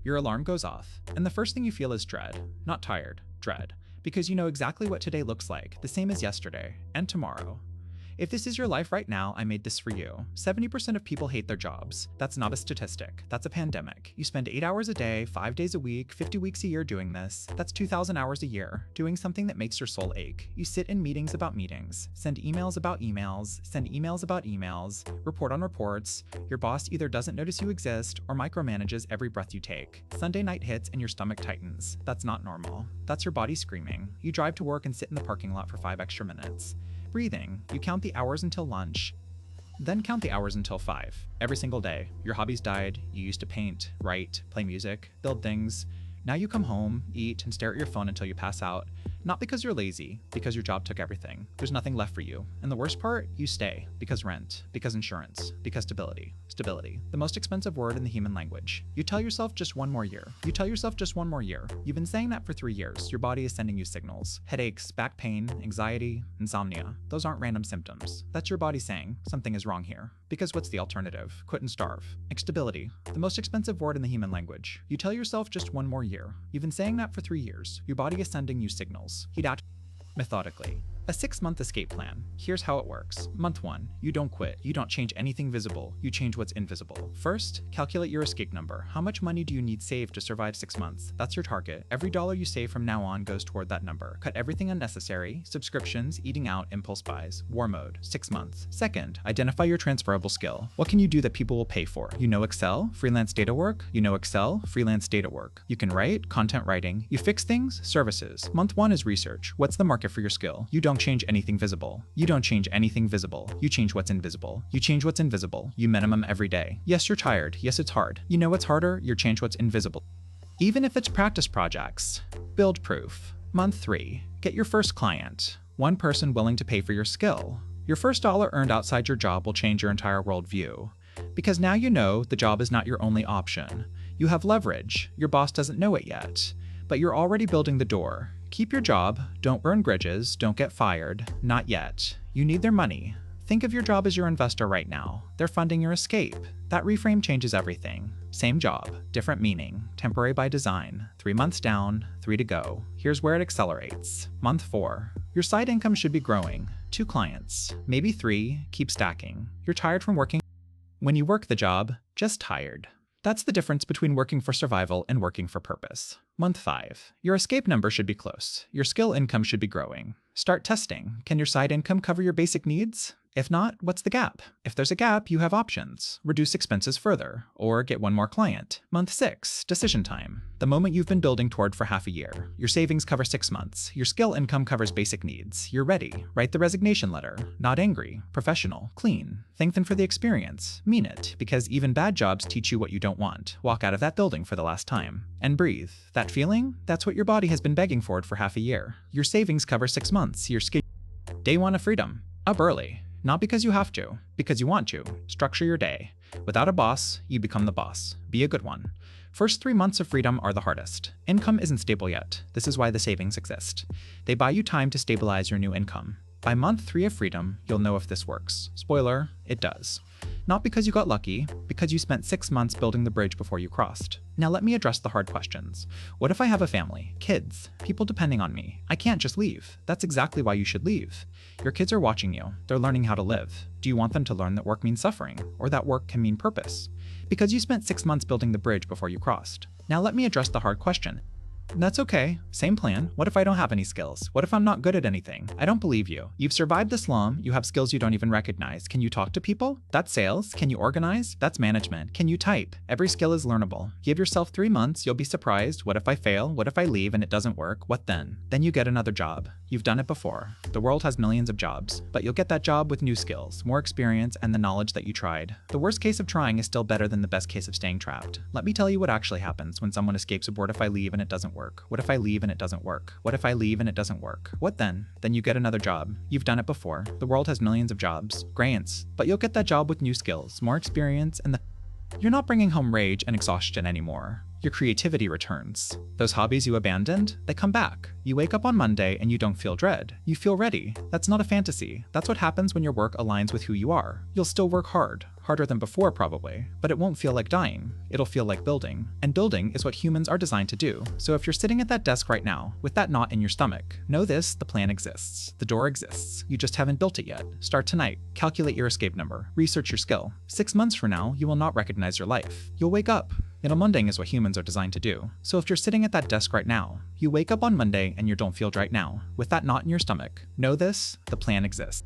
your alarm goes off, and the first thing you feel is dread. Not tired, dread. Because you know exactly what today looks like, the same as yesterday, and tomorrow. If this is your life right now, I made this for you. 70% of people hate their jobs. That's not a statistic. That's a pandemic. You spend 8 hours a day, 5 days a week, 50 weeks a year doing this. That's 2,000 hours a year, doing something that makes your soul ache. You sit in meetings about meetings, send emails about emails, send emails about emails, report on reports. Your boss either doesn't notice you exist or micromanages every breath you take. Sunday night hits and your stomach tightens. That's not normal. That's your body screaming. You drive to work and sit in the parking lot for 5 extra minutes. Breathing. You count the hours until lunch, then count the hours until 5. Every single day. Your hobbies died. You used to paint, write, play music, build things. Now you come home, eat, and stare at your phone until you pass out. Not because you're lazy, because your job took everything. There's nothing left for you. And the worst part, you stay. Because rent, because insurance, because stability. Stability, the most expensive word in the human language. You tell yourself just one more year. You tell yourself just one more year. You've been saying that for 3 years. Your body is sending you signals. Headaches, back pain, anxiety, insomnia. Those aren't random symptoms. That's your body saying, something is wrong here. Because what's the alternative? Quit and starve. Stability, the most expensive word in the human language. You tell yourself just one more year. You've been saying that for 3 years. Your body is sending you signals. He'd act methodically. A 6-month escape plan. Here's how it works. Month 1, you don't quit. You don't change anything visible. You change what's invisible. First, calculate your escape number. How much money do you need saved to survive 6 months? That's your target. Every dollar you save from now on goes toward that number. Cut everything unnecessary, subscriptions, eating out, impulse buys. War mode, 6 months. Second, identify your transferable skill. What can you do that people will pay for? You know Excel? Freelance data work? You know Excel? Freelance data work. You can write? Content writing. You fix things? Services. Month 1 is research. What's the market for your skill? You don't change anything visible. You don't change anything visible. You change what's invisible. You change what's invisible. You minimum every day. Yes, you're tired. Yes, it's hard. You know what's harder? You change what's invisible. Even if it's practice projects. Build proof. Month 3. Get your first client. One person willing to pay for your skill. Your first dollar earned outside your job will change your entire worldview. Because now you know the job is not your only option. You have leverage. Your boss doesn't know it yet. But you're already building the door. Keep your job, don't burn bridges, don't get fired, not yet. You need their money. Think of your job as your investor right now. They're funding your escape. That reframe changes everything. Same job, different meaning, temporary by design. 3 months down, 3 to go. Here's where it accelerates. Month 4. Your side income should be growing. 2 clients, maybe 3, keep stacking. You're tired from working. When you work the job, just tired. That's the difference between working for survival and working for purpose. Month 5. Your escape number should be close. Your skill income should be growing. Start testing. Can your side income cover your basic needs? If not, what's the gap? If there's a gap, you have options. Reduce expenses further, or get one more client. Month 6. Decision time. The moment you've been building toward for half a year. Your savings cover 6 months. Your skill income covers basic needs. You're ready. Write the resignation letter. Not angry. Professional. Clean. Thank them for the experience. Mean it, because even bad jobs teach you what you don't want. Walk out of that building for the last time. And breathe. That feeling? That's what your body has been begging for half a year. Your savings cover 6 months. Your skill. Day 1 of freedom. Up early. Not because you have to, because you want to. Structure your day. Without a boss, you become the boss. Be a good one. First 3 months of freedom are the hardest. Income isn't stable yet. This is why the savings exist. They buy you time to stabilize your new income. By month 3 of freedom, you'll know if this works. Spoiler, it does. Not because you got lucky, because you spent 6 months building the bridge before you crossed. Now let me address the hard questions. What if I have a family, kids, people depending on me? I can't just leave. That's exactly why you should leave. Your kids are watching you. They're learning how to live. Do you want them to learn that work means suffering, or that work can mean purpose? Because you spent 6 months building the bridge before you crossed. Now let me address the hard question. That's okay. Same plan. What if I don't have any skills? What if I'm not good at anything? I don't believe you. You've survived the slum. You have skills you don't even recognize. Can you talk to people? That's sales. Can you organize? That's management. Can you type? Every skill is learnable. Give yourself 3 months. You'll be surprised. What if I fail? What if I leave and it doesn't work? What then? Then you get another job. You've done it before. The world has millions of jobs, but you'll get that job with new skills, more experience, and the knowledge that you tried. The worst case of trying is still better than the best case of staying trapped. Let me tell you what actually happens when someone escapes a "what if I leave and it doesn't work? What if I leave and it doesn't work? What if I leave and it doesn't work? What then? Then you get another job. You've done it before. The world has millions of jobs. Grants. But you'll get that job with new skills, more experience, and you're not bringing home rage and exhaustion anymore. Your creativity returns. Those hobbies you abandoned, they come back. You wake up on Monday and you don't feel dread. You feel ready. That's not a fantasy. That's what happens when your work aligns with who you are. You'll still work hard. harder than before probably, but it won't feel like dying. It'll feel like building. And building is what humans are designed to do. So if you're sitting at that desk right now, with that knot in your stomach, know this: the plan exists. The door exists. You just haven't built it yet. Start tonight. Calculate your escape number. Research your skill. 6 months from now, you will not recognize your life. You'll wake up. Munding is what humans are designed to do. So if you're sitting at that desk right now, you wake up on Monday and you don't feel right now, with that knot in your stomach, know this: the plan exists.